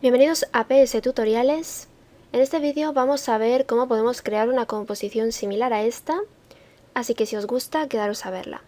Bienvenidos a PS Tutoriales. En este vídeo vamos a ver cómo podemos crear una composición similar a esta, así que si os gusta, quedaros a verla.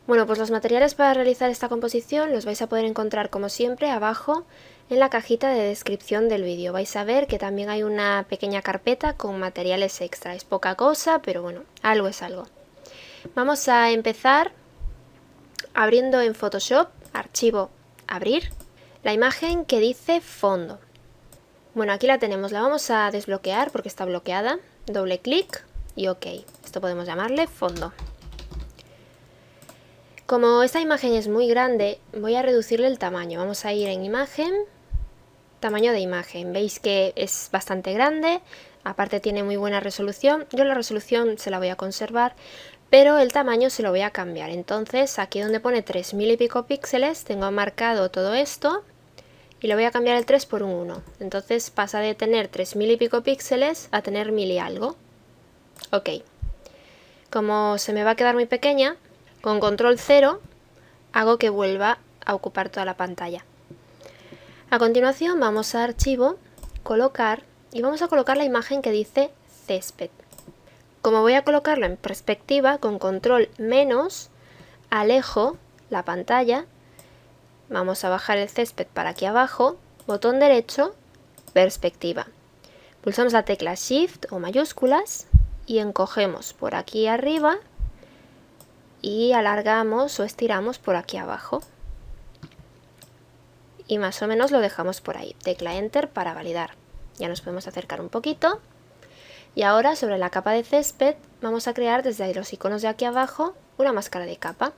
Bueno, pues los materiales para realizar esta composición los vais a poder encontrar como siempre abajo en la cajita de descripción del vídeo. Vais a ver que también hay una pequeña carpeta con materiales extra. Es poca cosa, pero bueno, algo es algo. Vamos a empezar abriendo en Photoshop, archivo, abrir, la imagen que dice fondo. Bueno, aquí la tenemos, la vamos a desbloquear porque está bloqueada. Doble clic y OK. Esto podemos llamarle fondo. Como esta imagen es muy grande, voy a reducirle el tamaño. Vamos a ir en imagen, tamaño de imagen. Veis que es bastante grande, aparte tiene muy buena resolución. Yo la resolución se la voy a conservar, pero el tamaño se lo voy a cambiar. Entonces aquí donde pone 3000 y pico píxeles, tengo marcado todo esto y le voy a cambiar el 3 por un 1. Entonces pasa de tener 3000 y pico píxeles a tener 1000 y algo. OK. Como se me va a quedar muy pequeña, con control 0 hago que vuelva a ocupar toda la pantalla. A continuación vamos a archivo, colocar y vamos a colocar la imagen que dice césped. Como voy a colocarlo en perspectiva, con control menos alejo la pantalla, vamos a bajar el césped para aquí abajo, botón derecho, perspectiva. Pulsamos la tecla Shift o mayúsculas y encogemos por aquí arriba y alargamos o estiramos por aquí abajo y más o menos lo dejamos por ahí. Tecla Enter para validar. Ya nos podemos acercar un poquito y ahora sobre la capa de césped vamos a crear desde los iconos de aquí abajo una máscara de capa.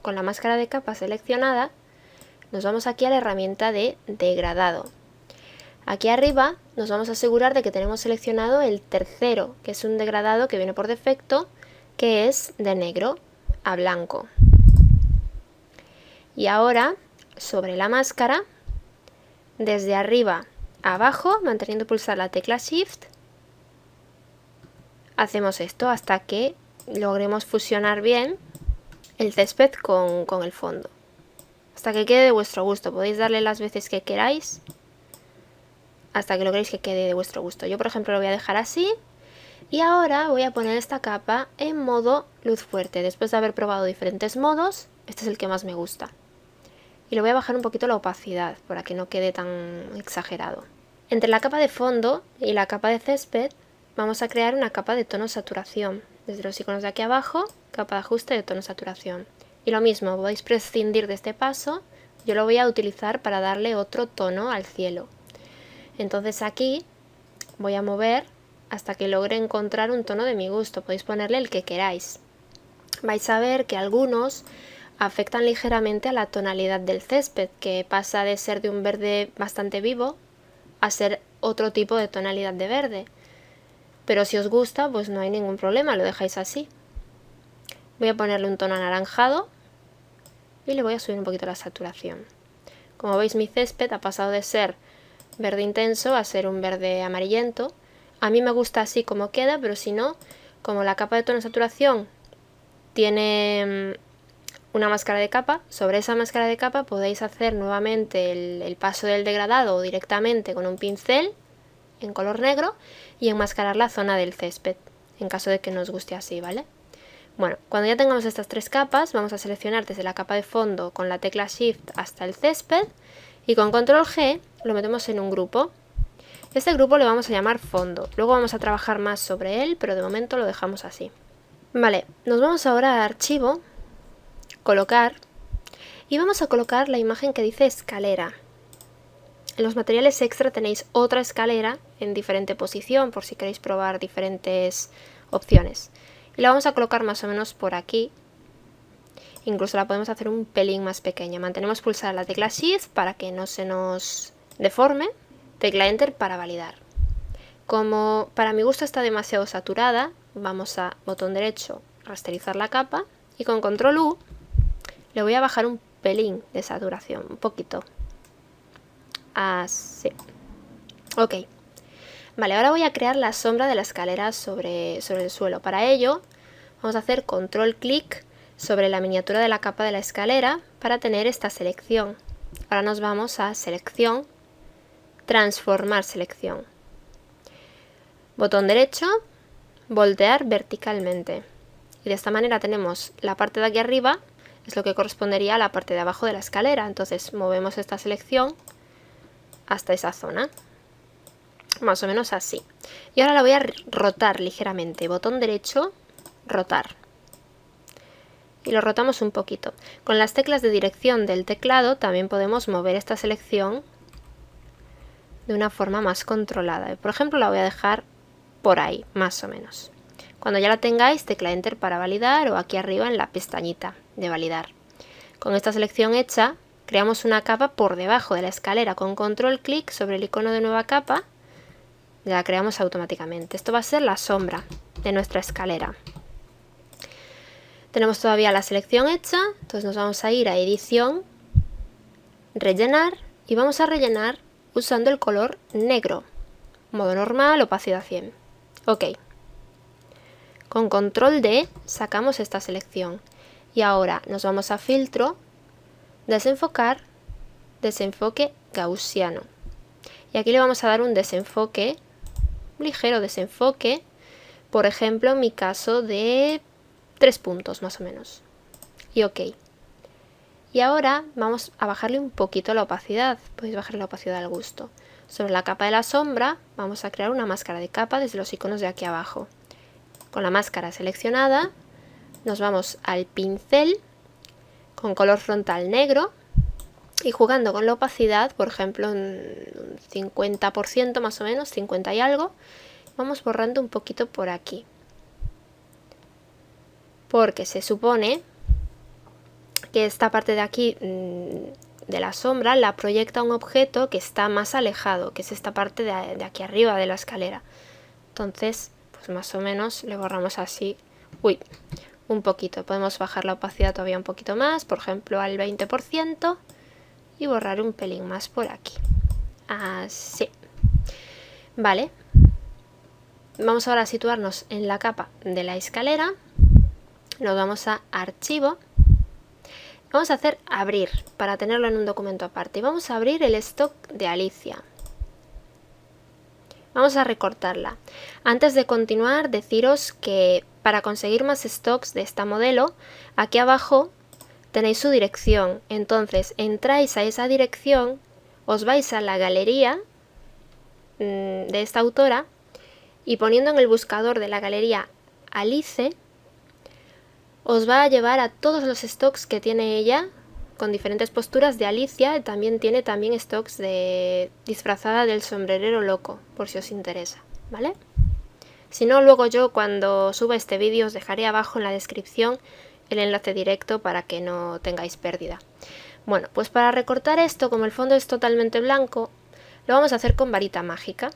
Con la máscara de capa seleccionada nos vamos aquí a la herramienta de degradado. Aquí arriba nos vamos a asegurar de que tenemos seleccionado el tercero, que es un degradado que viene por defecto, que es de negro a blanco. Y ahora sobre la máscara, desde arriba a abajo, manteniendo pulsada la tecla Shift, hacemos esto hasta que logremos fusionar bien el césped con el fondo. Hasta que quede de vuestro gusto, podéis darle las veces que queráis hasta que logréis que quede de vuestro gusto. Yo por ejemplo lo voy a dejar así. Y ahora voy a poner esta capa en modo luz fuerte. Después de haber probado diferentes modos, este es el que más me gusta. Y le voy a bajar un poquito la opacidad para que no quede tan exagerado. Entre la capa de fondo y la capa de césped vamos a crear una capa de tono saturación. Desde los iconos de aquí abajo, capa de ajuste de tono saturación. Y lo mismo, podéis prescindir de este paso. Yo lo voy a utilizar para darle otro tono al cielo. Entonces aquí voy a mover hasta que logre encontrar un tono de mi gusto. Podéis ponerle el que queráis. Vais a ver que algunos afectan ligeramente a la tonalidad del césped, que pasa de ser de un verde bastante vivo a ser otro tipo de tonalidad de verde. Pero si os gusta, pues no hay ningún problema, lo dejáis así. Voy a ponerle un tono anaranjado y le voy a subir un poquito la saturación. Como veis, mi césped ha pasado de ser verde intenso a ser un verde amarillento. A mí me gusta así como queda, pero si no, como la capa de tono de saturación tiene una máscara de capa, sobre esa máscara de capa podéis hacer nuevamente el paso del degradado directamente con un pincel en color negro y enmascarar la zona del césped, en caso de que no os guste así, ¿vale? Bueno, cuando ya tengamos estas tres capas, vamos a seleccionar desde la capa de fondo con la tecla Shift hasta el césped y con control G lo metemos en un grupo. Este grupo le vamos a llamar fondo, luego vamos a trabajar más sobre él, pero de momento lo dejamos así. Vale, nos vamos ahora a archivo, colocar, y vamos a colocar la imagen que dice escalera. En los materiales extra tenéis otra escalera en diferente posición, por si queréis probar diferentes opciones. Y la vamos a colocar más o menos por aquí. Incluso la podemos hacer un pelín más pequeña. Mantenemos pulsada la tecla Shift para que no se nos deforme. Tecla Enter para validar. Como para mi gusto está demasiado saturada, vamos a botón derecho, rasterizar la capa y con control U Le voy a bajar un pelín de saturación, un poquito. Así. Ok. Vale, ahora voy a crear la sombra de la escalera sobre el suelo. Para ello, vamos a hacer control clic sobre la miniatura de la capa de la escalera para tener esta selección. Ahora nos vamos a selección, transformar selección. Botón derecho, voltear verticalmente. Y de esta manera tenemos la parte de aquí arriba, es lo que correspondería a la parte de abajo de la escalera. Entonces movemos esta selección hasta esa zona. Más o menos así. Y ahora la voy a rotar ligeramente. Botón derecho, rotar. Y lo rotamos un poquito. Con las teclas de dirección del teclado también podemos mover esta selección de una forma más controlada. Por ejemplo, la voy a dejar por ahí, más o menos. Cuando ya la tengáis, tecla Enter para validar o aquí arriba en la pestañita de validar. Con esta selección hecha, creamos una capa por debajo de la escalera con control clic sobre el icono de nueva capa. Ya la creamos automáticamente. Esto va a ser la sombra de nuestra escalera. Tenemos todavía la selección hecha, entonces nos vamos a ir a edición, rellenar y vamos a rellenar usando el color negro. Modo normal, opacidad 100. Ok. Con control D sacamos esta selección y ahora nos vamos a filtro, desenfocar, desenfoque gaussiano. Y aquí le vamos a dar un desenfoque, un ligero desenfoque, por ejemplo en mi caso de 3 puntos más o menos. Y ok. Y ahora vamos a bajarle un poquito la opacidad. Podéis bajarle la opacidad al gusto. Sobre la capa de la sombra vamos a crear una máscara de capa desde los iconos de aquí abajo. Con la máscara seleccionada nos vamos al pincel con color frontal negro y jugando con la opacidad, por ejemplo un 50% más o menos, 50 y algo, vamos borrando un poquito por aquí. Porque se supone que esta parte de aquí de la sombra la proyecta un objeto que está más alejado, que es esta parte de aquí arriba de la escalera. Entonces, pues más o menos le borramos así, un poquito. Podemos bajar la opacidad todavía un poquito más, por ejemplo al 20%, y borrar un pelín más por aquí. Así. Vale. Vamos ahora a situarnos en la capa de la escalera. Nos vamos a archivo. Vamos a hacer abrir para tenerlo en un documento aparte. Y vamos a abrir el stock de Alicia. Vamos a recortarla. Antes de continuar, deciros que para conseguir más stocks de esta modelo, aquí abajo tenéis su dirección. Entonces entráis a esa dirección, os vais a la galería de esta autora y poniendo en el buscador de la galería Alice, os va a llevar a todos los stocks que tiene ella con diferentes posturas de Alicia. También tiene stocks de disfrazada del sombrerero loco, por si os interesa, ¿vale? Si no, luego yo cuando suba este vídeo os dejaré abajo en la descripción el enlace directo para que no tengáis pérdida. Bueno, pues para recortar esto, como el fondo es totalmente blanco, lo vamos a hacer con varita mágica.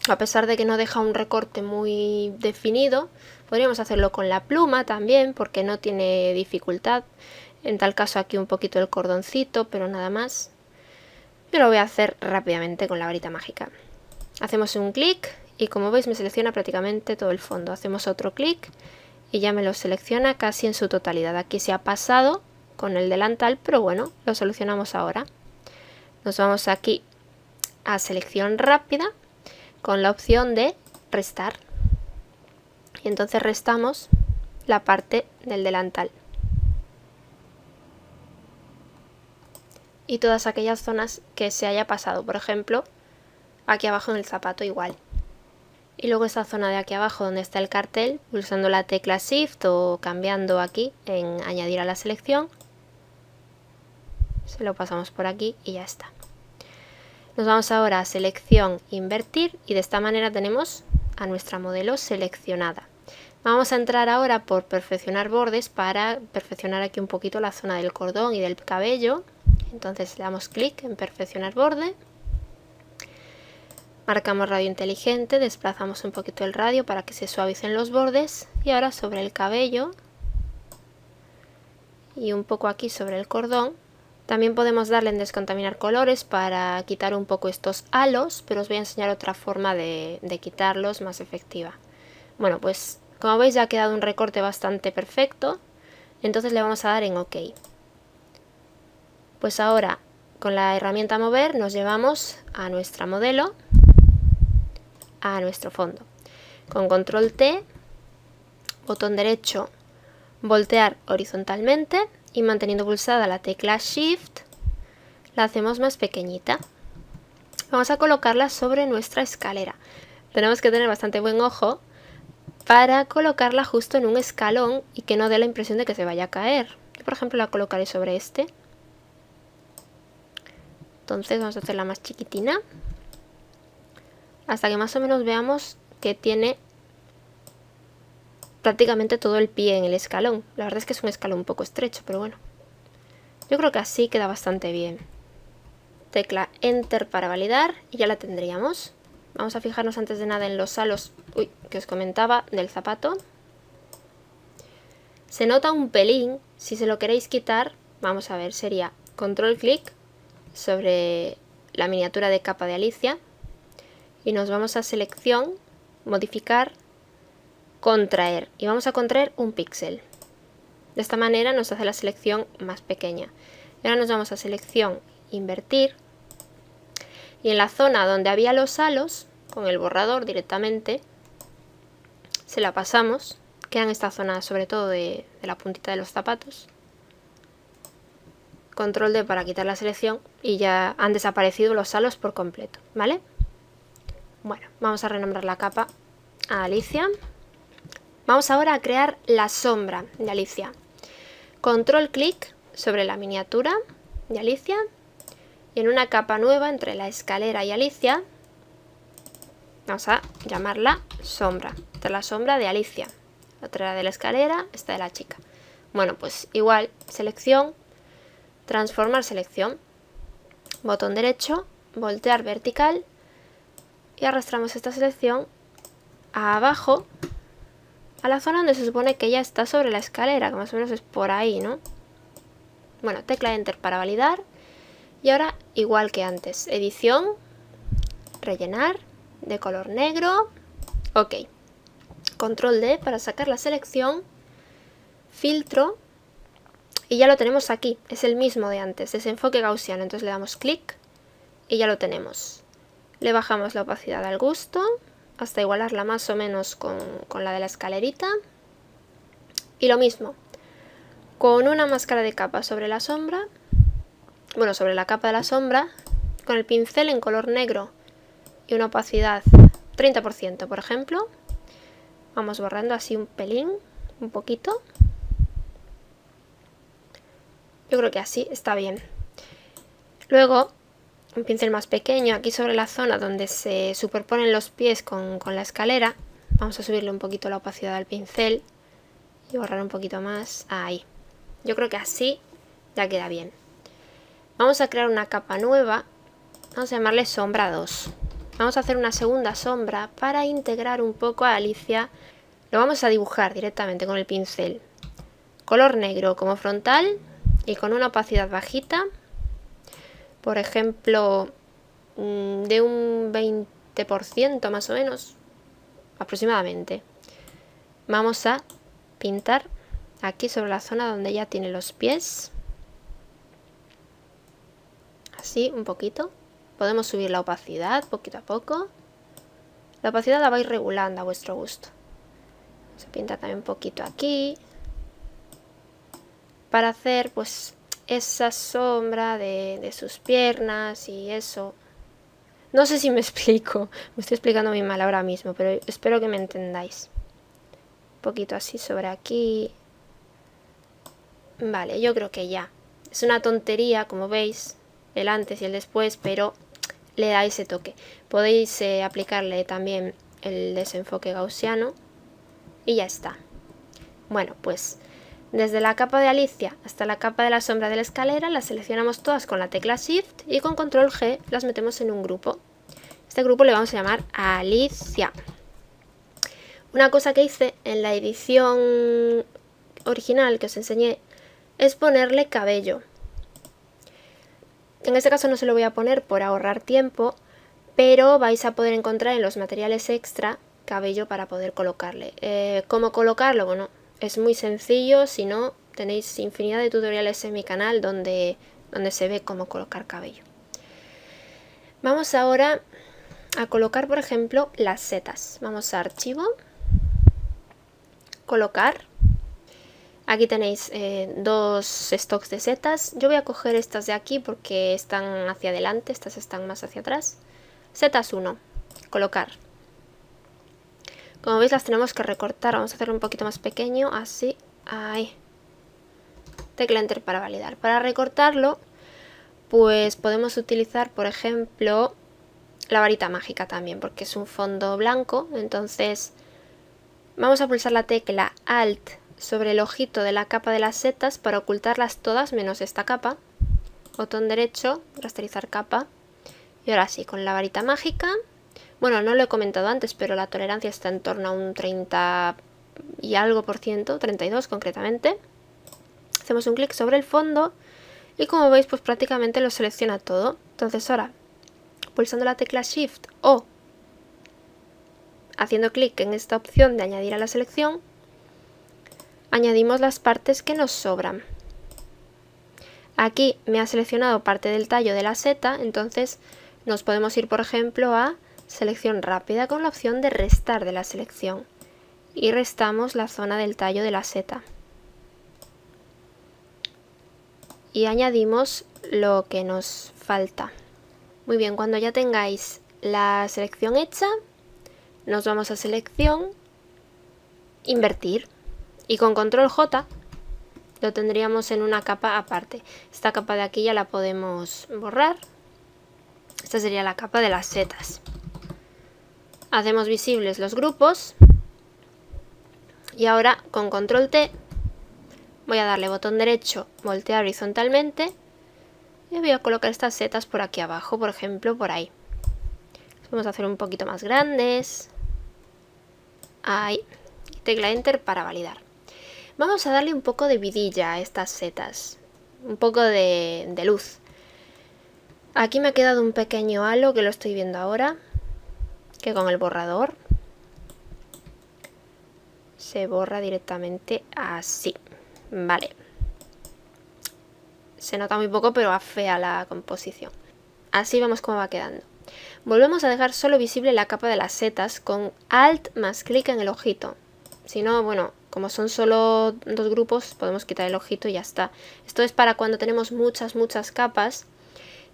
A pesar de que no deja un recorte muy definido, podríamos hacerlo con la pluma también, porque no tiene dificultad. En tal caso aquí un poquito el cordoncito, pero nada más. Yo lo voy a hacer rápidamente con la varita mágica. Hacemos un clic y como veis me selecciona prácticamente todo el fondo. Hacemos otro clic y ya me lo selecciona casi en su totalidad. Aquí se ha pasado con el delantal, pero bueno, lo solucionamos ahora. Nos vamos aquí a selección rápida con la opción de restar. Y entonces restamos la parte del delantal. Y todas aquellas zonas que se haya pasado, por ejemplo, aquí abajo en el zapato igual. Y luego esta zona de aquí abajo donde está el cartel, pulsando la tecla Shift o cambiando aquí en añadir a la selección, se lo pasamos por aquí y ya está. Nos vamos ahora a selección, invertir y de esta manera tenemos a nuestra modelo seleccionada. Vamos a entrar ahora por perfeccionar bordes para perfeccionar aquí un poquito la zona del cordón y del cabello. Entonces le damos clic en perfeccionar borde. Marcamos radio inteligente, desplazamos un poquito el radio para que se suavicen los bordes y ahora sobre el cabello y un poco aquí sobre el cordón. También podemos darle en descontaminar colores para quitar un poco estos halos, pero os voy a enseñar otra forma de quitarlos más efectiva. Bueno, pues como veis ya ha quedado un recorte bastante perfecto, entonces le vamos a dar en OK. Pues ahora con la herramienta mover nos llevamos a nuestra modelo, a nuestro fondo. Con control T, botón derecho, voltear horizontalmente y manteniendo pulsada la tecla Shift, la hacemos más pequeñita. Vamos a colocarla sobre nuestra escalera. Tenemos que tener bastante buen ojo para colocarla justo en un escalón y que no dé la impresión de que se vaya a caer. Yo, por ejemplo, la colocaré sobre este. Entonces vamos a hacerla más chiquitina, hasta que más o menos veamos que tiene prácticamente todo el pie en el escalón. La verdad es que es un escalón un poco estrecho, pero bueno. Yo creo que así queda bastante bien. Tecla Enter para validar y ya la tendríamos. Vamos a fijarnos antes de nada en los halos que os comentaba del zapato. Se nota un pelín. Si se lo queréis quitar, vamos a ver, sería control clic sobre la miniatura de capa de Alicia y nos vamos a selección, modificar, contraer y vamos a contraer un píxel. De esta manera nos hace la selección más pequeña. Y ahora nos vamos a selección, invertir y en la zona donde había los halos, con el borrador directamente, se la pasamos, queda en esta zona sobre todo de la puntita de los zapatos. Control D para quitar la selección y ya han desaparecido los halos por completo, ¿vale? Bueno, vamos a renombrar la capa a Alicia. Vamos ahora a crear la sombra de Alicia. Control clic sobre la miniatura de Alicia y en una capa nueva entre la escalera y Alicia vamos a llamarla sombra. Esta es la sombra de Alicia. La otra de la escalera, esta de la chica. Bueno, pues igual, selección, transformar selección, botón derecho, voltear vertical y arrastramos esta selección abajo a la zona donde se supone que ella está sobre la escalera, que más o menos es por ahí, ¿no? Bueno, tecla Enter para validar y ahora igual que antes, edición, rellenar, de color negro, OK. Control D para sacar la selección, filtro y ya lo tenemos aquí, es el mismo de antes, desenfoque gaussiano, entonces le damos clic y ya lo tenemos. Le bajamos la opacidad al gusto hasta igualarla más o menos con la de la escalerita y lo mismo, con una máscara de capa sobre la sombra, bueno, sobre la capa de la sombra, con el pincel en color negro y una opacidad 30%, por ejemplo. Vamos borrando así un pelín, un poquito. Yo creo que así está bien. Luego, un pincel más pequeño aquí sobre la zona donde se superponen los pies con la escalera. Vamos a subirle un poquito la opacidad al pincel y borrar un poquito más. Ahí. Yo creo que así ya queda bien. Vamos a crear una capa nueva. Vamos a llamarle sombra 2. Vamos a hacer una segunda sombra para integrar un poco a Alicia. Lo vamos a dibujar directamente con el pincel. Color negro como frontal y con una opacidad bajita. Por ejemplo, de un 20% más o menos, aproximadamente. Vamos a pintar aquí sobre la zona donde ya tiene los pies. Así, un poquito. Podemos subir la opacidad poquito a poco. La opacidad la vais regulando a vuestro gusto. Se pinta también un poquito aquí. Para hacer pues esa sombra de sus piernas y eso. No sé si me explico. Me estoy explicando muy mal ahora mismo, pero espero que me entendáis. Un poquito así sobre aquí. Vale, yo creo que ya. Es una tontería, como veis, el antes y el después, pero le da ese toque. Podéis aplicarle también el desenfoque gaussiano y ya está. Bueno, pues desde la capa de Alicia hasta la capa de la sombra de la escalera las seleccionamos todas con la tecla Shift y con control G las metemos en un grupo. Este grupo le vamos a llamar Alicia. Una cosa que hice en la edición original que os enseñé es ponerle cabello. En este caso no se lo voy a poner por ahorrar tiempo, pero vais a poder encontrar en los materiales extra cabello para poder colocarle. ¿Cómo colocarlo? Bueno, es muy sencillo, si no tenéis infinidad de tutoriales en mi canal donde se ve cómo colocar cabello. Vamos ahora a colocar, por ejemplo, las setas. Vamos a archivo, colocar. Aquí tenéis dos stocks de setas. Yo voy a coger estas de aquí porque están hacia adelante, estas están más hacia atrás. Setas 1, colocar. Como veis las tenemos que recortar, vamos a hacerlo un poquito más pequeño, así, ahí. Tecla Enter para validar. Para recortarlo, pues podemos utilizar, por ejemplo, la varita mágica también, porque es un fondo blanco. Entonces vamos a pulsar la tecla Alt sobre el ojito de la capa de las setas para ocultarlas todas menos esta capa. Botón derecho, rasterizar capa. Y ahora sí, con la varita mágica, bueno, no lo he comentado antes, pero la tolerancia está en torno a un 30 y algo por ciento, 32 concretamente. Hacemos un clic sobre el fondo y como veis pues prácticamente lo selecciona todo. Entonces ahora, pulsando la tecla Shift o haciendo clic en esta opción de añadir a la selección, añadimos las partes que nos sobran. Aquí me ha seleccionado parte del tallo de la seta, entonces nos podemos ir por ejemplo a selección rápida con la opción de restar de la selección y restamos la zona del tallo de la seta y añadimos lo que nos falta. Muy bien, cuando ya tengáis la selección hecha, nos vamos a selección, invertir y con control J lo tendríamos en una capa aparte. Esta capa de aquí ya la podemos borrar. Esta sería la capa de las setas. Hacemos visibles los grupos y ahora con control T voy a darle botón derecho, voltear horizontalmente y voy a colocar estas setas por aquí abajo, por ejemplo por ahí. Las vamos a hacer un poquito más grandes. Ahí. Tecla Enter para validar. Vamos a darle un poco de vidilla a estas setas, un poco de luz. Aquí me ha quedado un pequeño halo que lo estoy viendo ahora, que con el borrador se borra directamente así. Vale. Se nota muy poco, pero afea la composición. Así vemos cómo va quedando. Volvemos a dejar solo visible la capa de las setas con Alt más clic en el ojito. Si no, bueno, como son solo dos grupos, podemos quitar el ojito y ya está. Esto es para cuando tenemos muchas capas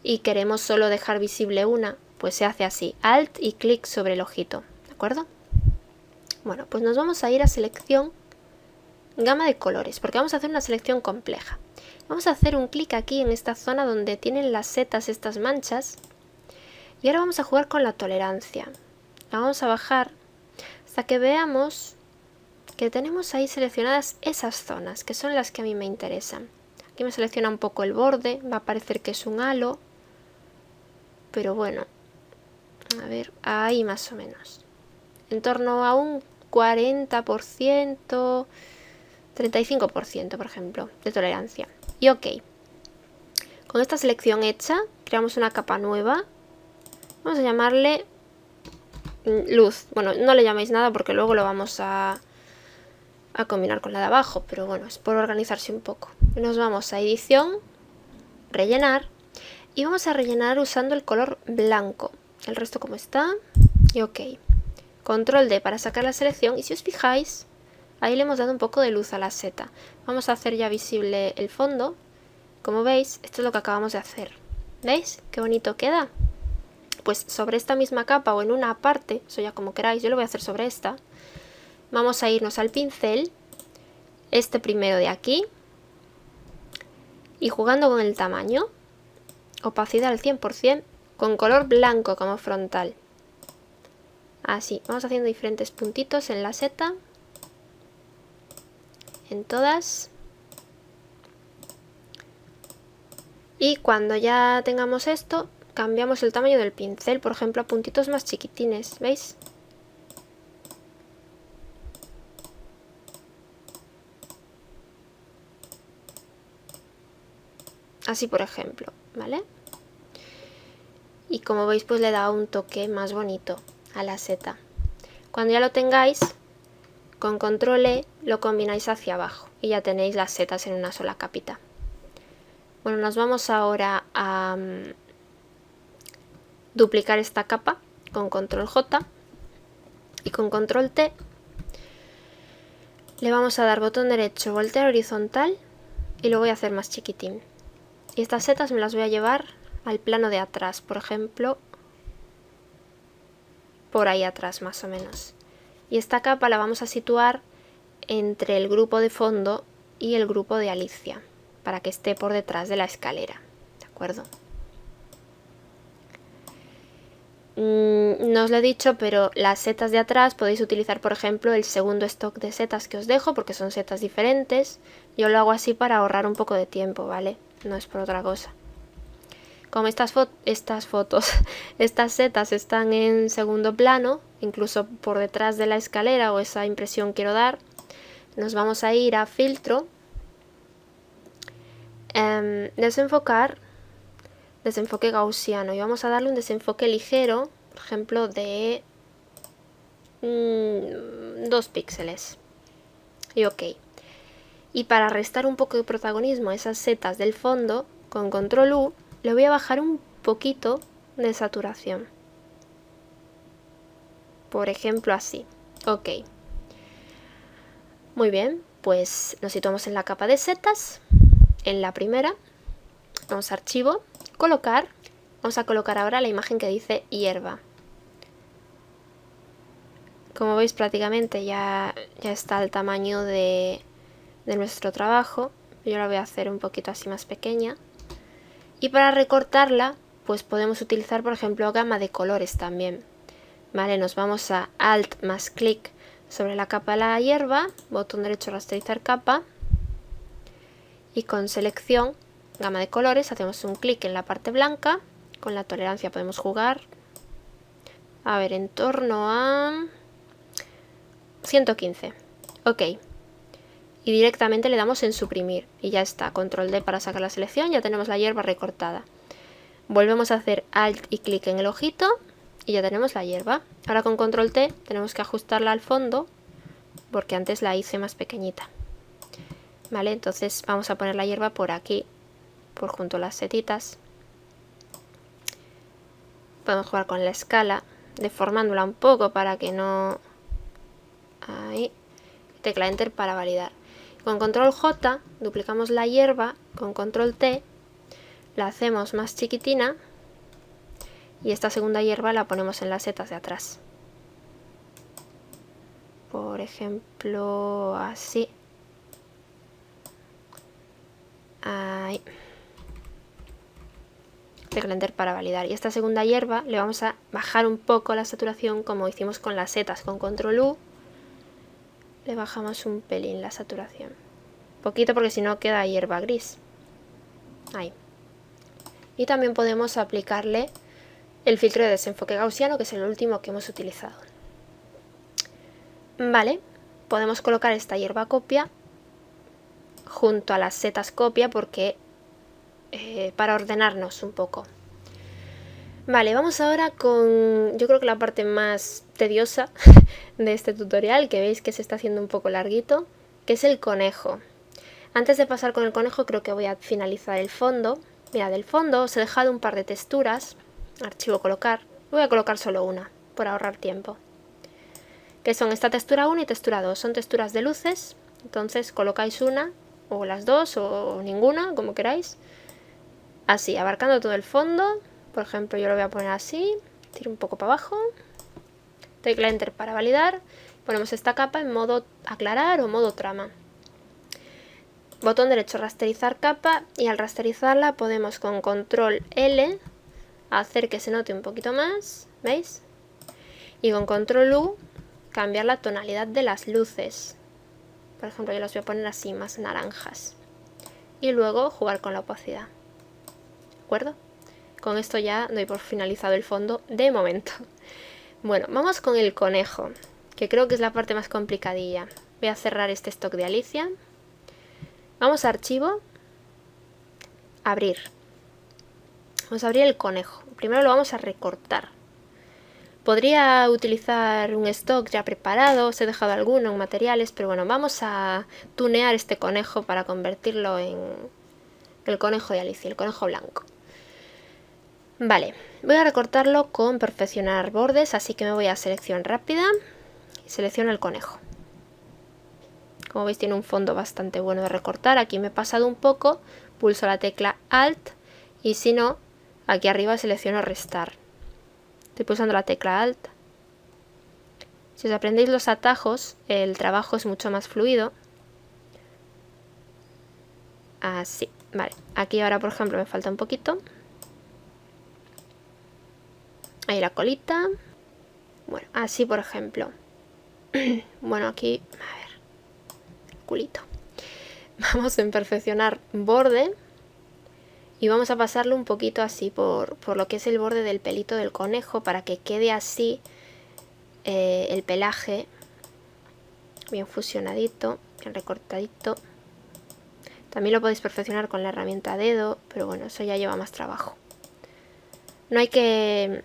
y queremos solo dejar visible una, pues se hace así, Alt y clic sobre el ojito, ¿de acuerdo? Bueno, pues nos vamos a ir a selección, gama de colores, porque vamos a hacer una selección compleja. Vamos a hacer un clic aquí en esta zona donde tienen las setas estas manchas y ahora vamos a jugar con la tolerancia. La vamos a bajar hasta que veamos que tenemos ahí seleccionadas esas zonas, que son las que a mí me interesan. Aquí me selecciona un poco el borde, va a parecer que es un halo, pero bueno, a ver, ahí más o menos. En torno a un 40%, 35%, por ejemplo, de tolerancia. Y ok. Con esta selección hecha, creamos una capa nueva. Vamos a llamarle luz. Bueno, no le llaméis nada porque luego lo vamos a combinar con la de abajo, pero bueno, es por organizarse un poco. Nos vamos a edición, rellenar, y vamos a rellenar usando el color blanco. El resto como está, y ok. Control D para sacar la selección, y si os fijáis, ahí le hemos dado un poco de luz a la seta. Vamos a hacer ya visible el fondo. Como veis, esto es lo que acabamos de hacer. ¿Veis qué bonito queda? Pues sobre esta misma capa o en una parte, eso ya como queráis, yo lo voy a hacer sobre esta. Vamos a irnos al pincel, este primero de aquí, y jugando con el tamaño, opacidad al 100%, con color blanco como frontal. Así, vamos haciendo diferentes puntitos en la seta, en todas. Y cuando ya tengamos esto, cambiamos el tamaño del pincel, por ejemplo, a puntitos más chiquitines, ¿veis? Así por ejemplo, ¿vale? Y como veis pues le da un toque más bonito a la seta. Cuando ya lo tengáis, con control E lo combináis hacia abajo y ya tenéis las setas en una sola capita. Bueno, nos vamos ahora a duplicar esta capa con control J y con control T le vamos a dar botón derecho, voltear horizontal y lo voy a hacer más chiquitín. Y estas setas me las voy a llevar al plano de atrás, por ejemplo, por ahí atrás más o menos. Y esta capa la vamos a situar entre el grupo de fondo y el grupo de Alicia, para que esté por detrás de la escalera, ¿de acuerdo? No os lo he dicho, pero las setas de atrás podéis utilizar, por ejemplo, el segundo stock de setas que os dejo, porque son setas diferentes. Yo lo hago así para ahorrar un poco de tiempo, ¿vale? No es por otra cosa. Como estas setas están en segundo plano, incluso por detrás de la escalera, o esa impresión quiero dar, nos vamos a ir a filtro, desenfocar, desenfoque gaussiano, y vamos a darle un desenfoque ligero, por ejemplo de 2 píxeles. Y ok. Y para restar un poco de protagonismo a esas setas del fondo, con control U, le voy a bajar un poquito de saturación. Por ejemplo así. Ok. Muy bien, pues nos situamos en la capa de setas, en la primera. Vamos a archivo, colocar. Vamos a colocar ahora la imagen que dice hierba. Como veis prácticamente ya está al tamaño de nuestro trabajo. Yo la voy a hacer un poquito así más pequeña. Y para recortarla, pues podemos utilizar, por ejemplo, gama de colores también. Vale, nos vamos a Alt más clic sobre la capa de la hierba, botón derecho rasterizar capa, y con selección, gama de colores, hacemos un clic en la parte blanca. Con la tolerancia podemos jugar. A ver, en torno a 115. Ok. Y directamente le damos en suprimir y ya está, control D para sacar la selección, ya tenemos la hierba recortada. Volvemos a hacer Alt y clic en el ojito y ya tenemos la hierba. Ahora con control T tenemos que ajustarla al fondo porque antes la hice más pequeñita. Vale, entonces vamos a poner la hierba por aquí, por junto a las setitas. Podemos jugar con la escala, deformándola un poco para que no... Ahí. Tecla Enter para validar. Con control J duplicamos la hierba, con control T la hacemos más chiquitina y esta segunda hierba la ponemos en las setas de atrás. Por ejemplo, así. Ahí. Tecla Enter para validar. Y esta segunda hierba le vamos a bajar un poco la saturación como hicimos con las setas, con control U. Le bajamos un pelín la saturación. Poquito porque si no queda hierba gris. Ahí. Y también podemos aplicarle el filtro de desenfoque gaussiano, que es el último que hemos utilizado. Vale, podemos colocar esta hierba copia junto a las setas copia porque para ordenarnos un poco. Vale, vamos ahora con, yo creo que la parte más tediosa de este tutorial, que veis que se está haciendo un poco larguito, que es el conejo. Antes de pasar con el conejo creo que voy a finalizar el fondo. Mira, del fondo os he dejado un par de texturas, archivo colocar, voy a colocar solo una, por ahorrar tiempo. Que son esta textura 1 y textura 2, son texturas de luces, entonces colocáis una, o las dos, o ninguna, como queráis. Así, abarcando todo el fondo. Por ejemplo, yo lo voy a poner así, tiro un poco para abajo, tecla Enter para validar, ponemos esta capa en modo aclarar o modo trama. Botón derecho rasterizar capa y al rasterizarla podemos con control L hacer que se note un poquito más, ¿veis? Y con control U cambiar la tonalidad de las luces. Por ejemplo, yo las voy a poner así, más naranjas. Y luego jugar con la opacidad. ¿De acuerdo? Con esto ya doy por finalizado el fondo de momento. Bueno, vamos con el conejo, que creo que es la parte más complicadilla. Voy a cerrar este stock de Alicia. Vamos a archivo, abrir. Vamos a abrir el conejo. Primero lo vamos a recortar. Podría utilizar un stock ya preparado, os he dejado alguno en materiales, pero bueno, vamos a tunear este conejo para convertirlo en el conejo de Alicia, el conejo blanco. Vale, voy a recortarlo con perfeccionar bordes, así que me voy a selección rápida y selecciono el conejo. Como veis tiene un fondo bastante bueno de recortar, aquí me he pasado un poco, pulso la tecla Alt y si no, aquí arriba selecciono restar. Estoy pulsando la tecla Alt. Si os aprendéis los atajos, el trabajo es mucho más fluido. Así, vale. Aquí ahora, por ejemplo, me falta un poquito. Ahí la colita. Bueno, así por ejemplo. Bueno, aquí, a ver, culito. Vamos a perfeccionar borde. Y vamos a pasarlo un poquito así por lo que es el borde del pelito del conejo para que quede así el pelaje bien fusionadito, bien recortadito. También lo podéis perfeccionar con la herramienta dedo, pero bueno, eso ya lleva más trabajo. No hay que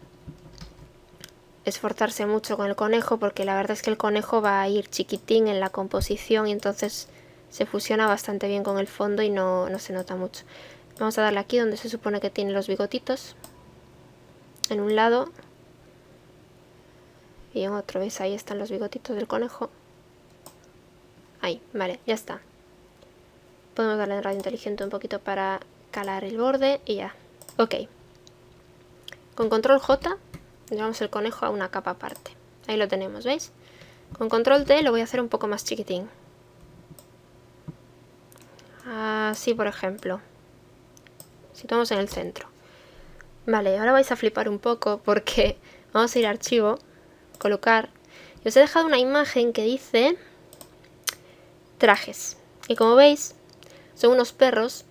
esforzarse mucho con el conejo porque la verdad es que el conejo va a ir chiquitín en la composición y entonces se fusiona bastante bien con el fondo y no se nota mucho. Vamos a darle aquí donde se supone que tiene los bigotitos. En un lado. Y en otro, ¿veis? Ahí están los bigotitos del conejo. Ahí, vale, ya está. Podemos darle en radio inteligente un poquito para calar el borde y ya. Ok. Con control J llevamos el conejo a una capa aparte. Ahí lo tenemos, ¿veis? Con control T lo voy a hacer un poco más chiquitín. Así, por ejemplo. Situamos en el centro. Vale, ahora vais a flipar un poco porque vamos a ir a archivo, colocar. Y os he dejado una imagen que dice trajes. Y como veis, son unos perros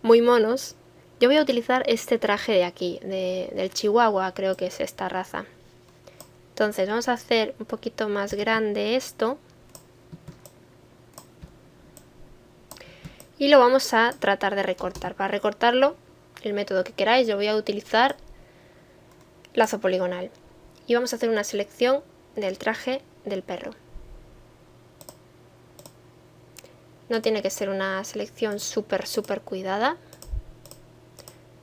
muy monos. Yo voy a utilizar este traje de aquí, del Chihuahua, creo que es esta raza. Entonces vamos a hacer un poquito más grande esto. Y lo vamos a tratar de recortar. Para recortarlo, el método que queráis, yo voy a utilizar lazo poligonal. Y vamos a hacer una selección del traje del perro. No tiene que ser una selección súper cuidada,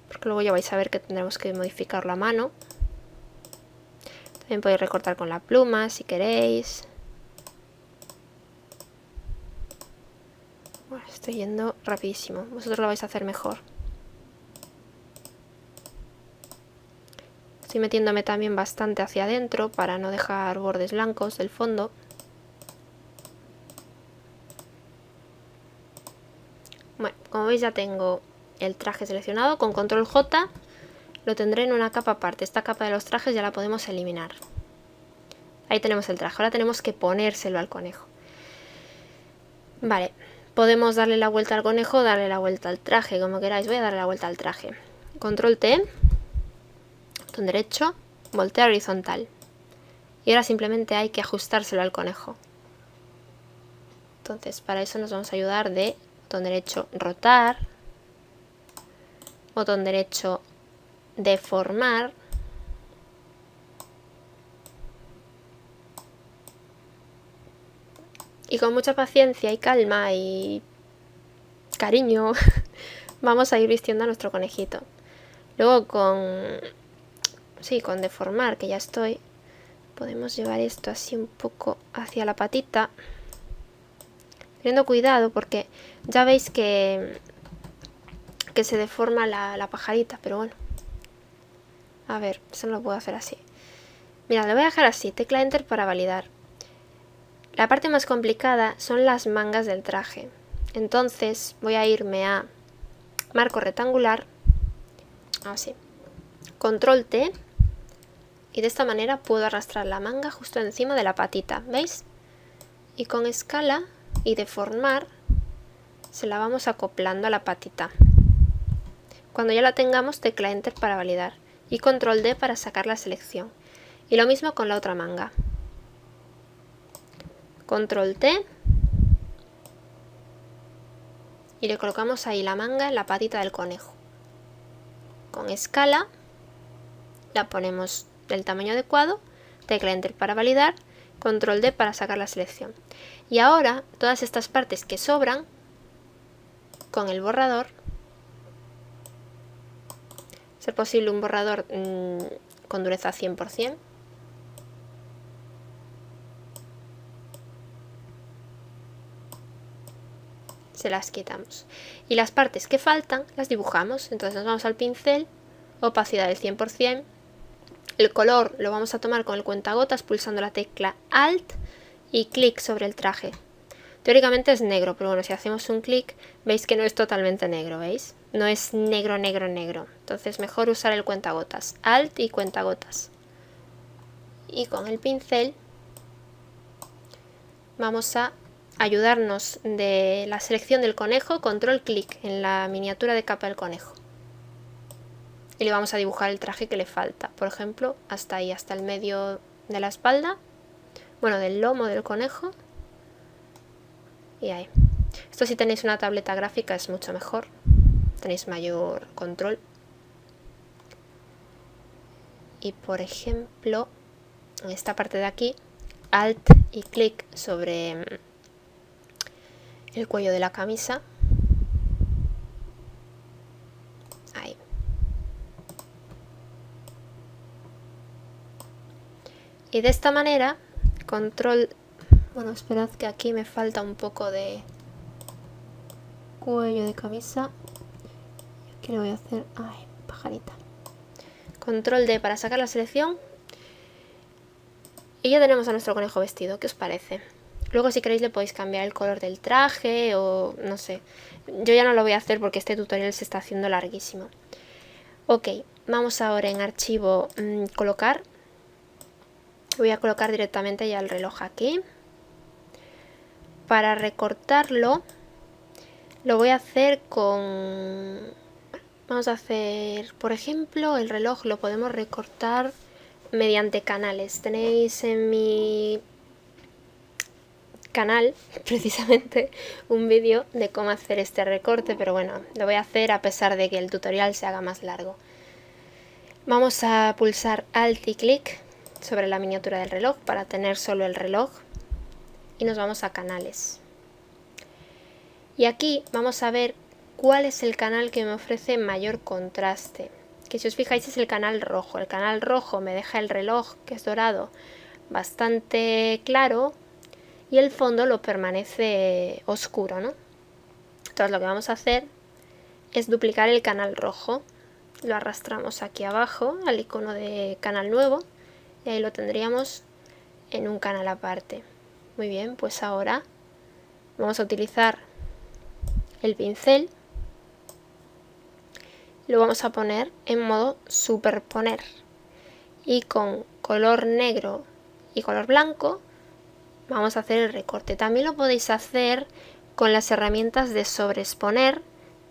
porque luego ya vais a ver que tendremos que modificarlo a mano. También podéis recortar con la pluma si queréis. Bueno, estoy yendo rapidísimo, vosotros lo vais a hacer mejor. Estoy metiéndome también bastante hacia adentro para no dejar bordes blancos del fondo. Bueno, como veis ya tengo el traje seleccionado. Con control J lo tendré en una capa aparte. Esta capa de los trajes ya la podemos eliminar. Ahí tenemos el traje. Ahora tenemos que ponérselo al conejo. Vale, podemos darle la vuelta al conejo o darle la vuelta al traje, como queráis. Voy a darle la vuelta al traje. Control T, botón derecho, voltear horizontal. Y ahora simplemente hay que ajustárselo al conejo. Entonces, para eso nos vamos a ayudar de botón derecho, rotar. Botón derecho, deformar. Y con mucha paciencia y calma y cariño vamos a ir vistiendo a nuestro conejito. Luego con deformar, que ya estoy, podemos llevar esto así un poco hacia la patita. Teniendo cuidado porque ya veis que se deforma la pajarita, pero bueno. A ver, eso no lo puedo hacer así. Mira, lo voy a dejar así, tecla Enter para validar. La parte más complicada son las mangas del traje. Entonces voy a irme a marco rectangular, así, control T, y de esta manera puedo arrastrar la manga justo encima de la patita, ¿veis? Y con escala y deformar se la vamos acoplando a la patita. Cuando ya la tengamos, tecla Enter para validar y control D para sacar la selección. Y lo mismo con la otra manga. Control T y le colocamos ahí la manga en la patita del conejo. Con escala la ponemos del tamaño adecuado, tecla Enter para validar, control D para sacar la selección. Y ahora todas estas partes que sobran, con el borrador, ser posible un borrador con dureza 100%, se las quitamos. Y las partes que faltan las dibujamos. Entonces nos vamos al pincel, opacidad del 100%. El color lo vamos a tomar con el cuentagotas pulsando la tecla Alt y clic sobre el traje. Teóricamente es negro, pero bueno, si hacemos un clic veis que no es totalmente negro, ¿veis? No es negro, negro, negro. Entonces mejor usar el cuentagotas. Alt y cuentagotas. Y con el pincel vamos a ayudarnos de la selección del conejo, control clic en la miniatura de capa del conejo. Y le vamos a dibujar el traje que le falta. Por ejemplo, hasta ahí, hasta el medio de la espalda. Bueno, del lomo del conejo. Y ahí. Esto si tenéis una tableta gráfica es mucho mejor. Tenéis mayor control. Y por ejemplo, en esta parte de aquí, Alt y clic sobre el cuello de la camisa. Ahí. Y de esta manera, control... Bueno, esperad que aquí me falta un poco de cuello de camisa. Aquí le voy a hacer... Ay, pajarita. Control D para sacar la selección. Y ya tenemos a nuestro conejo vestido. ¿Qué os parece? Luego si queréis le podéis cambiar el color del traje o no sé. Yo ya no lo voy a hacer porque este tutorial se está haciendo larguísimo. Ok, vamos ahora en archivo colocar. Voy a colocar directamente ya el reloj aquí. Para recortarlo lo voy a hacer con... Vamos a hacer, por ejemplo, el reloj lo podemos recortar mediante canales. Tenéis en mi canal precisamente un vídeo de cómo hacer este recorte, pero bueno, lo voy a hacer a pesar de que el tutorial se haga más largo. Vamos a pulsar Alt y clic sobre la miniatura del reloj para tener solo el reloj y nos vamos a canales. Y aquí vamos a ver cuál es el canal que me ofrece mayor contraste, que si os fijáis es el canal rojo. El canal rojo me deja el reloj, que es dorado, bastante claro y el fondo lo permanece oscuro, ¿no? Entonces lo que vamos a hacer es duplicar el canal rojo. Lo arrastramos aquí abajo al icono de canal nuevo y ahí lo tendríamos en un canal aparte. Muy bien, pues ahora vamos a utilizar el pincel. Lo vamos a poner en modo superponer y con color negro y color blanco vamos a hacer el recorte. También lo podéis hacer con las herramientas de sobreexponer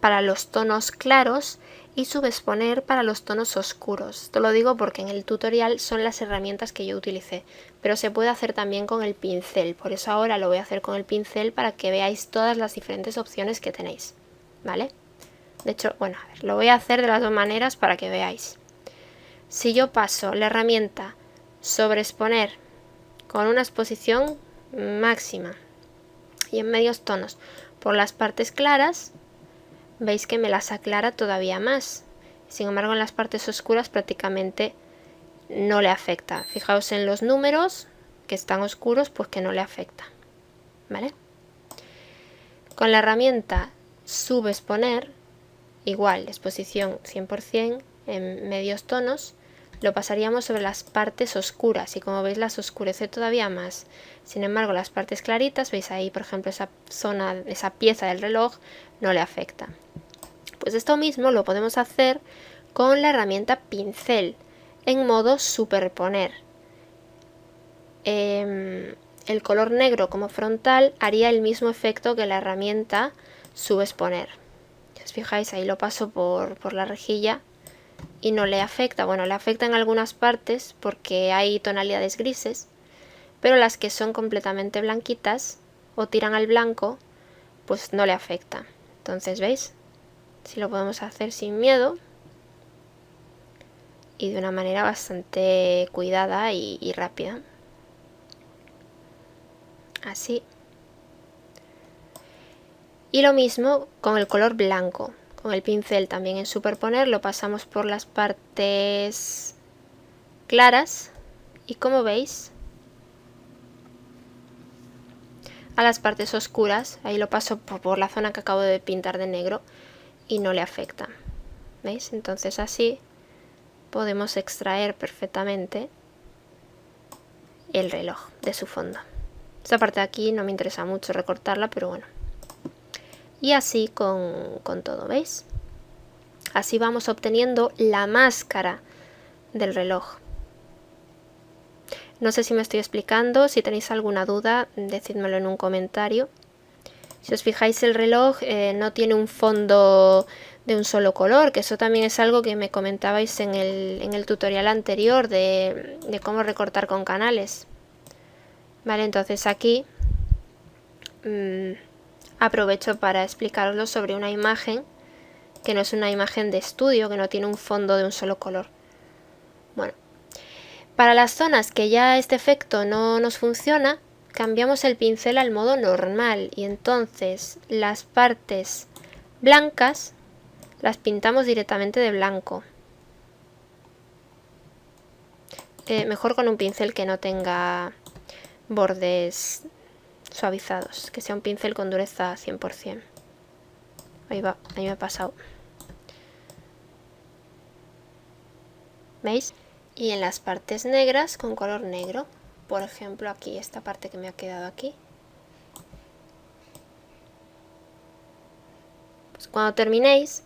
para los tonos claros y subexponer para los tonos oscuros. Esto lo digo porque en el tutorial son las herramientas que yo utilicé, pero se puede hacer también con el pincel. Por eso ahora lo voy a hacer con el pincel para que veáis todas las diferentes opciones que tenéis, ¿vale? De hecho, bueno, a ver, lo voy a hacer de las dos maneras para que veáis. Si yo paso la herramienta sobreexponer con una exposición máxima y en medios tonos por las partes claras, veis que me las aclara todavía más. Sin embargo, en las partes oscuras prácticamente no le afecta. Fijaos en los números que están oscuros, pues que no le afecta, ¿vale? Con la herramienta subexponer, igual, exposición 100% en medios tonos, lo pasaríamos sobre las partes oscuras y como veis las oscurece todavía más. Sin embargo, las partes claritas, veis ahí por ejemplo esa zona, esa pieza del reloj, no le afecta. Pues esto mismo lo podemos hacer con la herramienta pincel en modo superponer. El color negro como frontal haría el mismo efecto que la herramienta subexponer. Si os fijáis ahí lo paso por la rejilla y no le afecta. Bueno, le afecta en algunas partes porque hay tonalidades grises, pero las que son completamente blanquitas o tiran al blanco, pues no le afecta. Entonces, ¿veis? Si lo podemos hacer sin miedo y de una manera bastante cuidada y rápida. Así. Y lo mismo con el color blanco. Con el pincel también en superponer lo pasamos por las partes claras y como veis a las partes oscuras, ahí lo paso por la zona que acabo de pintar de negro y no le afecta. ¿Veis? Entonces así podemos extraer perfectamente el reloj de su fondo. Esta parte de aquí no me interesa mucho recortarla, pero bueno. Y así con todo, ¿veis? Así vamos obteniendo la máscara del reloj. No sé si me estoy explicando, si tenéis alguna duda, decídmelo en un comentario. Si os fijáis, el reloj no tiene un fondo de un solo color, que eso también es algo que me comentabais en el tutorial anterior de cómo recortar con canales. Vale, entonces aquí aprovecho para explicaroslo sobre una imagen que no es una imagen de estudio, que no tiene un fondo de un solo color. Bueno, para las zonas que ya este efecto no nos funciona, cambiamos el pincel al modo normal y entonces las partes blancas las pintamos directamente de blanco. Mejor con un pincel que no tenga bordes suavizados, que sea un pincel con dureza 100%. Ahí va, ahí me he pasado. ¿Veis? Y en las partes negras con color negro. Por ejemplo aquí, esta parte que me ha quedado aquí. Pues cuando terminéis,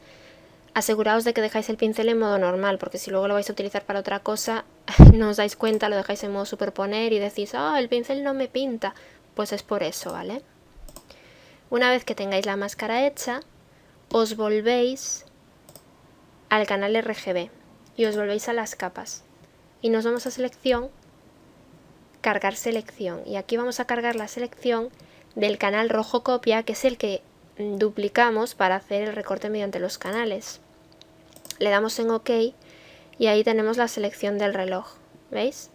aseguraos de que dejáis el pincel en modo normal, porque si luego lo vais a utilizar para otra cosa, no os dais cuenta, lo dejáis en modo superponer y decís, ah, el pincel no me pinta. Pues es por eso, ¿vale? Una vez que tengáis la máscara hecha, os volvéis al canal RGB y os volvéis a las capas. Y nos vamos a selección, cargar selección. Y aquí vamos a cargar la selección del canal rojo copia, que es el que duplicamos para hacer el recorte mediante los canales. Le damos en OK y ahí tenemos la selección del reloj. ¿Veis?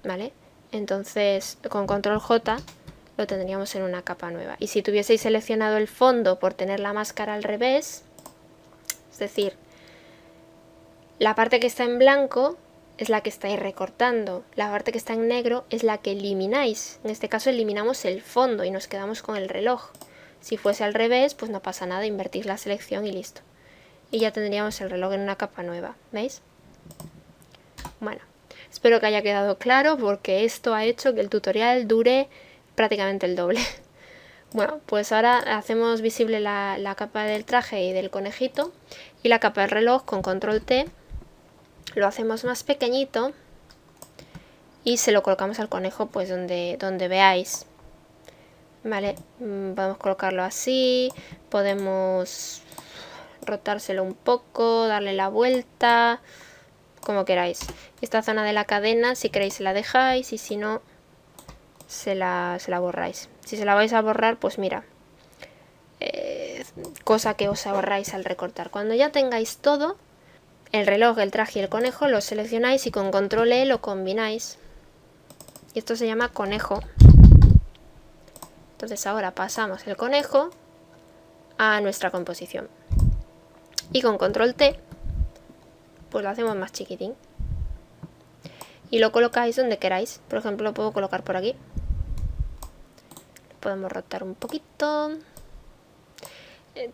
¿Vale? Entonces con control J lo tendríamos en una capa nueva. Y si tuvieseis seleccionado el fondo por tener la máscara al revés, es decir, la parte que está en blanco es la que estáis recortando, la parte que está en negro es la que elimináis. En este caso eliminamos el fondo y nos quedamos con el reloj. Si fuese al revés, pues no pasa nada, invertís la selección y listo. Y ya tendríamos el reloj en una capa nueva, ¿veis? Bueno, espero que haya quedado claro porque esto ha hecho que el tutorial dure prácticamente el doble. Bueno, pues ahora hacemos visible la capa del traje y del conejito y la capa del reloj con control T. Lo hacemos más pequeñito y se lo colocamos al conejo pues donde veáis. Vale, podemos colocarlo así, podemos rotárselo un poco, darle la vuelta, como queráis. Esta zona de la cadena, si queréis se la dejáis y si no, se la borráis. Si se la vais a borrar, pues mira, cosa que os ahorráis al recortar. Cuando ya tengáis todo, el reloj, el traje y el conejo lo seleccionáis y con control E lo combináis. Y esto se llama conejo. Entonces ahora pasamos el conejo a nuestra composición. Y con control T, pues lo hacemos más chiquitín. Y lo colocáis donde queráis. Por ejemplo, lo puedo colocar por aquí. Lo podemos rotar un poquito.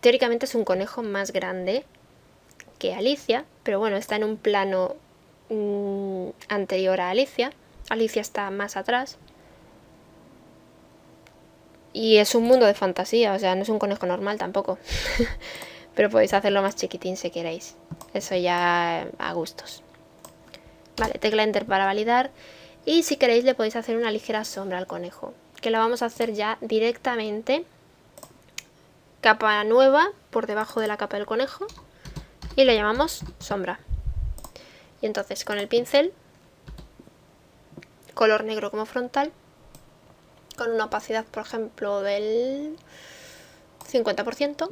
Teóricamente es un conejo más grande que Alicia, pero bueno, está en un plano anterior a Alicia. Alicia está más atrás. Y es un mundo de fantasía, o sea, no es un conejo normal tampoco. Pero podéis hacerlo más chiquitín si queréis. Eso ya a gustos. Vale, tecla Enter para validar. Y si queréis le podéis hacer una ligera sombra al conejo, que la vamos a hacer ya directamente. Capa nueva por debajo de la capa del conejo. Y le llamamos sombra. Y entonces con el pincel, color negro como frontal, con una opacidad por ejemplo del 50%,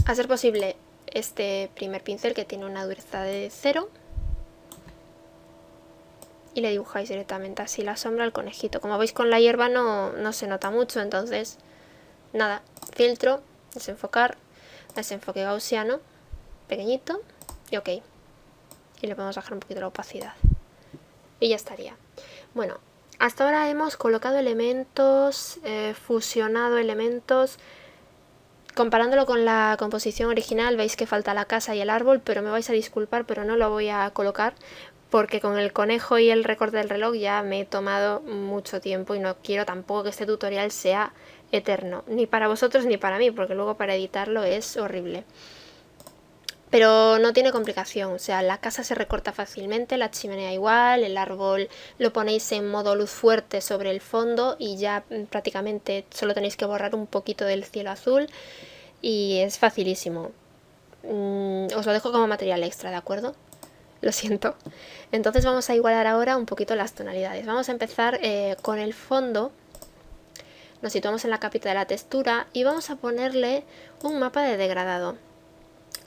A ser posible, este primer pincel que tiene una dureza de 0. Y le dibujáis directamente así la sombra al conejito. Como veis, con la hierba no se nota mucho, entonces nada, filtro, desenfocar, desenfoque gaussiano, pequeñito y ok. Y le podemos bajar un poquito la opacidad. Y ya estaría. Bueno, hasta ahora hemos colocado elementos, fusionado elementos. Comparándolo con la composición original, veis que falta la casa y el árbol, pero me vais a disculpar, pero no lo voy a colocar porque con el conejo y el recorte del reloj ya me he tomado mucho tiempo y no quiero tampoco que este tutorial sea eterno, ni para vosotros ni para mí, porque luego para editarlo es horrible. Pero no tiene complicación, o sea, la casa se recorta fácilmente, la chimenea igual, el árbol lo ponéis en modo luz fuerte sobre el fondo y ya prácticamente solo tenéis que borrar un poquito del cielo azul y es facilísimo. Os lo dejo como material extra, ¿de acuerdo? Lo siento. Entonces vamos a igualar ahora un poquito las tonalidades. Vamos a empezar con el fondo. Nos situamos en la capita de la textura y vamos a ponerle un mapa de degradado.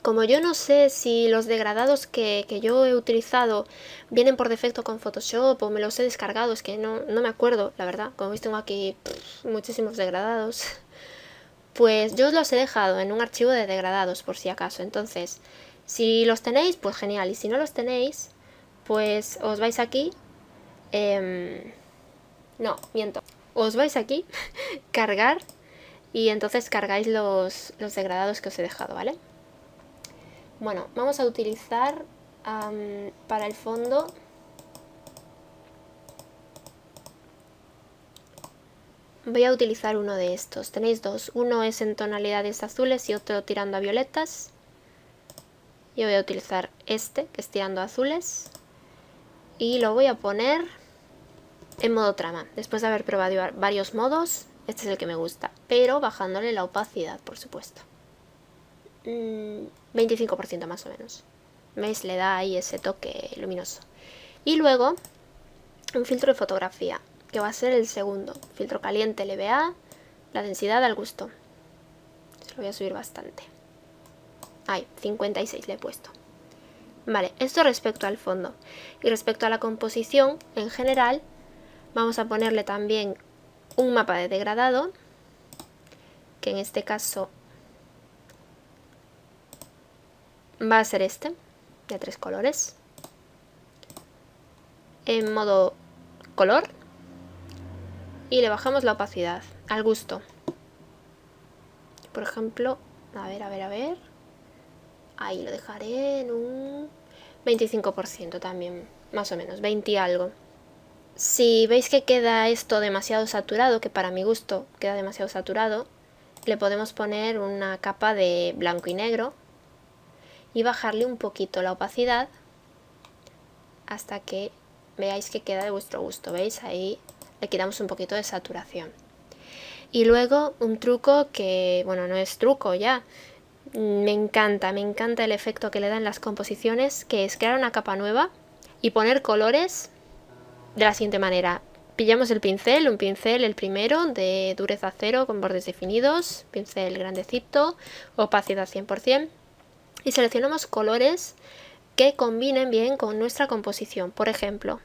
Como yo no sé si los degradados que yo he utilizado vienen por defecto con Photoshop o me los he descargado, es que no me acuerdo, la verdad. Como veis tengo aquí muchísimos degradados. Pues yo os los he dejado en un archivo de degradados por si acaso. Entonces, si los tenéis, pues genial. Y si no los tenéis, pues os vais aquí. No, miento. Os vais aquí, cargar, y entonces cargáis los degradados que os he dejado, ¿vale? Bueno, vamos a utilizar para el fondo voy a utilizar uno de estos. Tenéis dos, uno es en tonalidades azules y otro tirando a violetas. Yo voy a utilizar este, que es tirando a azules, y lo voy a poner en modo trama. Después de haber probado varios modos, este es el que me gusta, pero bajándole la opacidad, por supuesto. 25% más o menos. ¿Veis? Le da ahí ese toque luminoso. Y luego un filtro de fotografía, que va a ser el segundo. Filtro caliente LBA, la densidad al gusto. Se lo voy a subir bastante. Ahí, 56 le he puesto. Vale, esto respecto al fondo. Y respecto a la composición, en general, vamos a ponerle también un mapa de degradado, que en este caso va a ser este, de 3 colores. En modo color. Y le bajamos la opacidad al gusto. Por ejemplo, a ver. Ahí lo dejaré en un 25% también, más o menos, 20 y algo. Si veis que queda esto demasiado saturado, que para mi gusto queda demasiado saturado, le podemos poner una capa de blanco y negro y bajarle un poquito la opacidad hasta que veáis que queda de vuestro gusto. ¿Veis? Ahí le quitamos un poquito de saturación. Y luego un truco que, bueno, no es truco ya. Me encanta el efecto que le dan las composiciones, que es crear una capa nueva y poner colores de la siguiente manera. Pillamos el pincel, un pincel, el primero, de dureza 0 con bordes definidos, pincel grandecito, opacidad 100%, y seleccionamos colores que combinen bien con nuestra composición. Por ejemplo,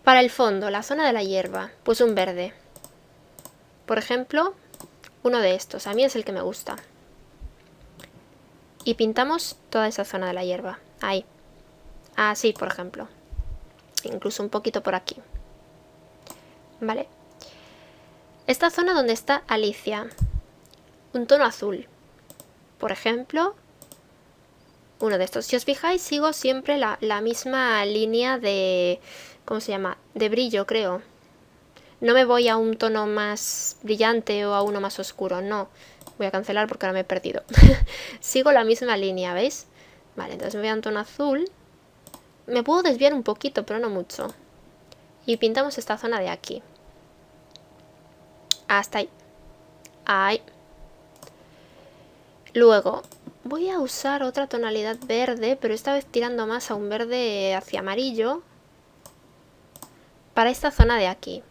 para el fondo, la zona de la hierba, pues un verde. Por ejemplo, uno de estos, a mí es el que me gusta. Y pintamos toda esa zona de la hierba, ahí. Así, por ejemplo. Incluso un poquito por aquí. Vale. Esta zona donde está Alicia, un tono azul. Por ejemplo, uno de estos. Si os fijáis, sigo siempre la misma línea de... ¿Cómo se llama? De brillo, creo. No me voy a un tono más brillante o a uno más oscuro, no. Voy a cancelar porque ahora me he perdido. Sigo la misma línea, ¿veis? Vale, entonces me voy a un tono azul. Me puedo desviar un poquito, pero no mucho. Y pintamos esta zona de aquí. Hasta ahí. Ahí. Luego, voy a usar otra tonalidad verde, pero esta vez tirando más a un verde hacia amarillo. Para esta zona de aquí.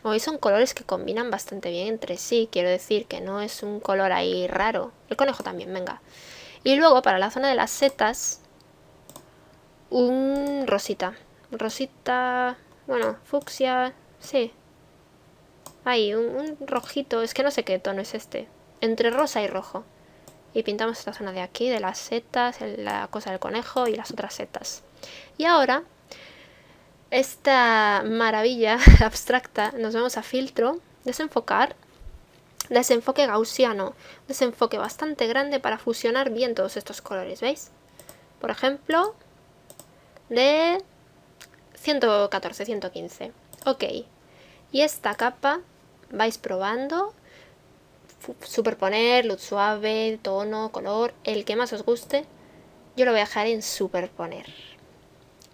Hoy son colores que combinan bastante bien entre sí, quiero decir que no es un color ahí raro. El conejo también, venga. Y luego para la zona de las setas, un rosita. Rosita, bueno, fucsia, sí. Ahí, un rojito, es que no sé qué tono es este. Entre rosa y rojo. Y pintamos esta zona de aquí, de las setas, la cosa del conejo y las otras setas. Y ahora, esta maravilla abstracta, nos vamos a filtro, desenfocar, desenfoque gaussiano, desenfoque bastante grande para fusionar bien todos estos colores, ¿veis? Por ejemplo, de 114, 115. Ok. Y esta capa vais probando, superponer, luz suave, tono, color, el que más os guste. Yo lo voy a dejar en superponer.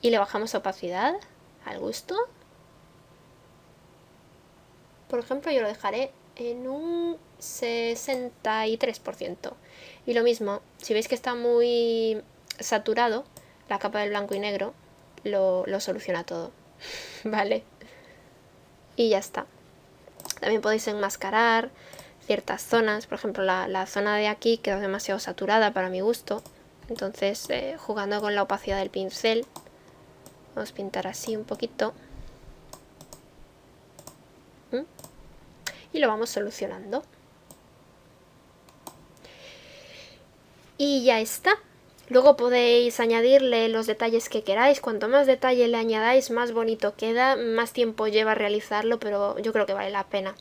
Y le bajamos opacidad al gusto. Por ejemplo, yo lo dejaré en un 63%. Y lo mismo, si veis que está muy saturado, la capa del blanco y negro lo soluciona todo. ¿Vale? Y ya está. También podéis enmascarar ciertas zonas. Por ejemplo, la zona de aquí queda demasiado saturada para mi gusto. Entonces, jugando con la opacidad del pincel, vamos a pintar así un poquito. Y lo vamos solucionando. Y ya está. Luego podéis añadirle los detalles que queráis. Cuanto más detalle le añadáis, más bonito queda. Más tiempo lleva realizarlo, pero yo creo que vale la pena.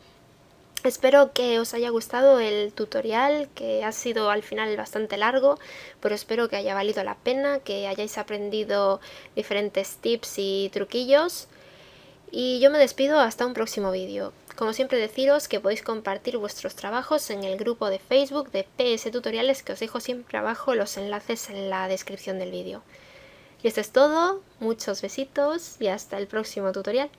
Espero que os haya gustado el tutorial, que ha sido al final bastante largo, pero espero que haya valido la pena, que hayáis aprendido diferentes tips y truquillos. Y yo me despido hasta un próximo vídeo. Como siempre deciros que podéis compartir vuestros trabajos en el grupo de Facebook de PS Tutoriales, que os dejo siempre abajo los enlaces en la descripción del vídeo. Y esto es todo, muchos besitos y hasta el próximo tutorial.